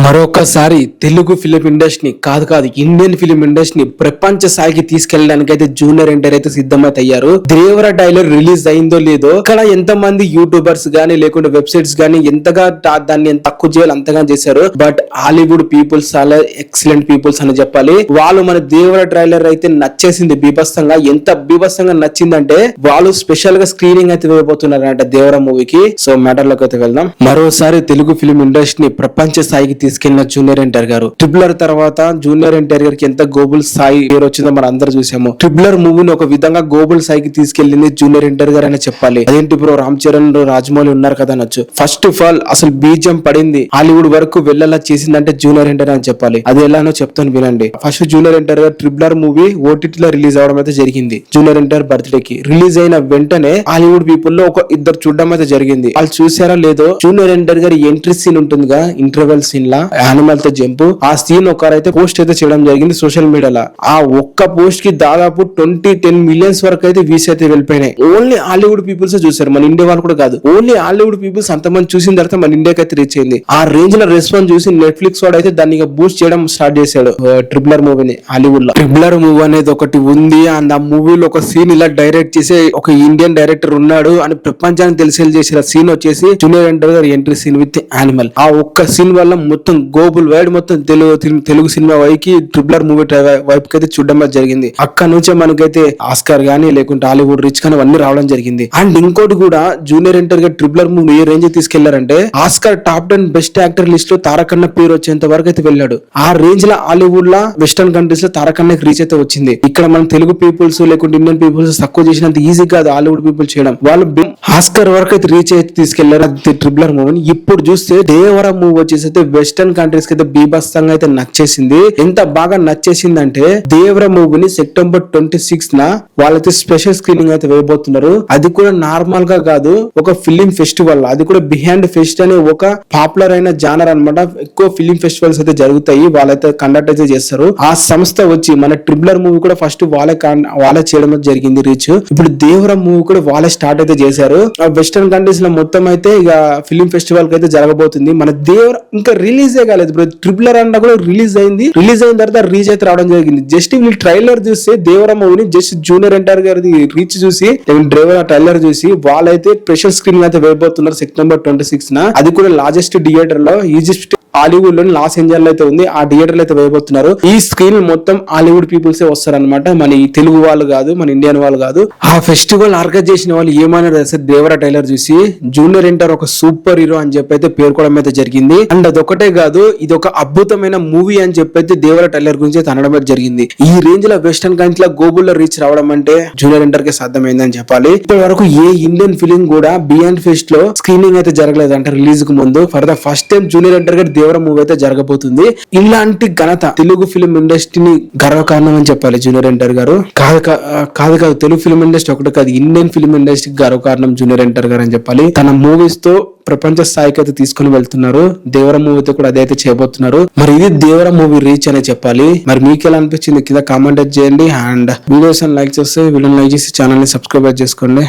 మరొకసారి తెలుగు ఫిలిం ఇండస్ట్రీని కాదు ఇండియన్ ఫిలిం ఇండస్ట్రీని ప్రపంచ స్థాయికి తీసుకెళ్ళడానికి అయితే జూనియర్ ఎన్టీఆర్ అయితే సిద్ధమైతే అయ్యారు. దేవర టైలర్ రిలీజ్ అయిందో లేదో ఇక్కడ ఎంత మంది యూట్యూబర్స్ గానీ లేకుంటే వెబ్సైట్స్ గానీ ఎంతగా దాన్ని తక్కువ చేయాలి అంతగా చేశారు. బట్ హాలీవుడ్ పీపుల్స్ చాలా ఎక్సలెంట్ పీపుల్స్ అని చెప్పాలి. వాళ్ళు మన దేవర ట్రైలర్ అయితే నచ్చేసింది బీభత్సంగా. ఎంత బీభత్సంగా నచ్చిందంటే వాళ్ళు స్పెషల్ గా స్క్రీనింగ్ అయితే వేయబోతున్నారంట దేవర మూవీకి. సో మ్యాటర్ లోకి అయితే వెళ్దాం. మరోసారి తెలుగు ఫిలిం ఇండస్ట్రీని ప్రపంచ స్థాయికి తీసుకెళ్లిన జూనియర్ ఎన్టీఆర్ గారు. ట్రిపులర్ తర్వాత జూనియర్ ఎన్టీఆర్ గారికి ఎంత గ్లోబల్ స్థాయి పేరు వచ్చిందో మనం అందరూ చూసాము. ట్రిపులర్ మూవీని ఒక విధంగా గ్లోబల్ స్థాయికి తీసుకెళ్లింది జూనియర్ ఎన్టీఆర్ గారు అని చెప్పాలి. అదేంటి బ్రో, రామ్ చరణ్ రాజమౌళి ఉన్నారు కదా అనొచ్చు. ఫస్ట్ ఆఫ్ ఆల్ అసలు బీజం పడింది హాలీవుడ్ వరకు వెళ్ళేలా చేసిందంటే జూనియర్ ఎన్టీఆర్ అని చెప్పాలి. అది ఎలానో చెప్తాను వినండి. ఫస్ట్ జూనియర్ ఎన్టీఆర్ గారు ట్రిపులర్ మూవీ ఓటీటీలో రిలీజ్ అవడం అయితే జరిగింది. జూనియర్ ఎన్టీఆర్ బర్త్డే కి రిలీజ్ అయిన వెంటనే హాలీవుడ్ పీపుల్ లో ఒక ఇద్దరు చూడడం అయితే జరిగింది. వాళ్ళు చూసారా లేదో, జూనియర్ ఎన్టీఆర్ గారి ఎంట్రీ సీన్ ఉంటుందిగా, ఇంటర్వెల్ సీన్ లా యానిమల్ తో జంపు, ఆ సీన్ ఒకరైతే పోస్ట్ అయితే చేయడం జరిగింది సోషల్ మీడియాలో. ఆ ఒక్క పోస్ట్ కి దాదాపు 10 మిలియన్స్ వరకు అయితే వ్యూస్ అయితే వెళ్ళిపోయినాయి. ఓన్లీ హాలీవుడ్ పీపుల్స్ చూసారు, మన ఇండియా వాళ్ళు కూడా కాదు. ఓన్లీ హాలీవుడ్ పీపుల్స్ అంతమంది చూసిన తర్వాత మన ఇండియాకి అయితే రీచ్ అయింది. ఆ రేంజ్ లో రెస్పాన్స్ చూసి నెట్ఫ్లిక్స్ వాడు అయితే దాన్ని బూస్ట్ చేయడం స్టార్ట్ చేశాడు ట్రిపులర్ మూవీని హాలీవుడ్ లో. ట్రిపులర్ మూవీ అనేది ఒకటి ఉంది అండ్ ఆ మూవీలో ఒక సీన్ ఇలా డైరెక్ట్ చేసే ఒక ఇండియన్ డైరెక్టర్ ఉన్నాడు అని ప్రపంచానికి తెలిసేలా చేసిన సీన్ వచ్చేసి జూనియర్ ఎన్టీఆర్ గారి ఎంట్రీ సీన్ విత్ యానిమల్. ఆ ఒక్క సీన్ వల్ల మొత్తం గ్లోబల్ వైడ్ మొత్తం తెలుగు సినిమా వైకి ట్రిపులర్ మూవీ వైపుకి అయితే చూడడం జరిగింది. అక్కడ నుంచే మనకైతే ఆస్కార్ గానీ లేకుంటే హాలీవుడ్ రిచ్ కానీ అన్ని రావడం జరిగింది. అండ్ ఇంకోటి కూడా జూనియర్ ఎన్టీఆర్ గారు ట్రిపులర్ మూవీ ఏ రేంజ్ తీసుకెళ్లారంటే Oscar top 10 best actor list లో తారకన్న పేరు వచ్చేంత వరకు అయితే వెళ్ళాడు. ఆ రేంజ్ లో హాలీవుడ్ లా వెస్టర్న్ కంట్రీస్ లో తారకన్నకి రీచ్ అయితే వచ్చింది. ఇక్కడ మన తెలుగు పీపుల్స్ లేకుంటే ఇండియన్ పీపుల్స్ తక్కువ చేసినంత ఈజీ కాదు హాలీవుడ్ పీపుల్ చేయడం. వాళ్ళు ఆస్కార్ వరకు అయితే రీచ్ అయితే తీసుకెళ్లారు ట్రిపులర్ మూవీని. ఇప్పుడు చూస్తే దేవర మూవీ వచ్చేసి అయితే వెస్టర్న్ కంట్రీస్ కి అయితే బీభత్సంగా అయితే నచ్చేసింది. ఎంత బాగా నచ్చేసింది అంటే దేవర మూవీని సెప్టెంబర్ 26 వాళ్ళైతే స్పెషల్ స్క్రీనింగ్ అయితే వేయబోతున్నారు. అది కూడా నార్మల్ గా కాదు, ఒక ఫిలిం ఫెస్టివల్. అది కూడా బిహైండ్ ఫెస్ట్ అనే ఒక పాపులర్ అయిన జానర్ అన్నమాట. ఎక్కువ ఫిలిం ఫెస్టివల్స్ అయితే జరుగుతాయి, వాళ్ళైతే కండక్ట్ అయితే చేస్తారు. ఆ సంస్థ వచ్చి మన ట్రిపులర్ మూవీ కూడా ఫస్ట్ వాళ్ళే చేయడం జరిగింది రీచ్. ఇప్పుడు దేవర మూవీ కూడా వాళ్ళే స్టార్ట్ అయితే చేశారు. వెస్టర్న్ కంట్రీస్ లో మొత్తం అయితే ఇక ఫిలిం ఫెస్టివల్ కి అయితే జరగబోతుంది. మన దేవర ఇంకా రిలీజే కాలేదు బ్రో. ట్రిపులర్ అన్న కూడా రిలీజ్ అయింది. రిలీజ్ అయిన తర్వాత రీచ్ అయితే రావడం జరిగింది. జస్ట్ వీళ్ళు ట్రైలర్ చూస్తే దేవర మూవీని జస్ట్ జూనియర్ ఎన్టీఆర్ గారి రీచ్ చూసి డ్రైవర్ ట్రైలర్ చూసి వాళ్ళైతే స్పెషల్ స్క్రీన్ అయితే వేయబోతున్నారు సెప్టెంబర్ 26. అది కూడా లార్జెస్ట్ థియేటర్ లో ఈజిప్ట్ హాలీవుడ్ లోని లాస్ ఏంజల్ అయితే ఉంది. ఆ థియేటర్ అయితే వేయబోతున్నారు. ఈ స్క్రీన్ మొత్తం హాలీవుడ్ పీపుల్స్ వస్తారనమాట, మన ఈ తెలుగు వాళ్ళు కాదు, మన ఇండియన్ వాళ్ళు కాదు. ఆ ఫెస్టివల్ ఆర్గనైజ్ చేసిన వాళ్ళు ఏమన్నారు దేవర ట్రైలర్ చూసి జూనియర్ ఎన్టీఆర్ ఒక సూపర్ హీరో అని చెప్పి అయితే పేర్కోవడం అయితే జరిగింది. అండ్ అదొకటే కాదు, ఇది ఒక అద్భుతమైన మూవీ అని చెప్పి అయితే దేవర ట్రైలర్ గురించి అయితే అనడం జరిగింది. ఈ రేంజ్ లో వెస్టర్న్ కంట్రీ లో గ్లోబల్ లో రీచ్ రావడం అంటే జూనియర్ ఎన్టీఆర్ కి సాధ్యమైందని చెప్పాలి. ఇప్పటి వరకు ఏ ఇండియన్ ఫిలిం కూడా బియాండ్ ఫెస్ట్ లో స్క్రీనింగ్ అయితే జరగలేదు అంటే రిలీజ్ కు ముందు. For the first time junior NTR గారు దేవర మూవీ అయితే జరగబోతుంది. ఇలాంటి ఘనత తెలుగు ఫిలిం ఇండస్ట్రీని గర్వకారణం అని చెప్పాలి జూనియర్ ఎన్టీఆర్ గారు. కాదు తెలుగు ఫిలిం ఇండస్ట్రీ ఒకటి కాదు, ఇండియన్ ఫిలిం ఇండస్ట్రీ గర్వకారణం జూనియర్ ఎన్టీఆర్ గారు అని చెప్పాలి. తన మూవీస్ తో ప్రపంచ స్థాయికి అయితే తీసుకుని వెళ్తున్నారు. దేవర మూవీతో కూడా అదే అయితే చేయబోతున్నారు. మరి ఇది దేవర మూవీ రీచ్ అనే చెప్పాలి. మరి మీకు ఎలా అనిపించింది కింద కామెంట్ చేయండి. అండ్ వీడియోస్ లైక్ చేస్తే వీడియోని లైక్ చేసి ఛానల్ ని సబ్స్క్రైబ్ చేసుకోండి.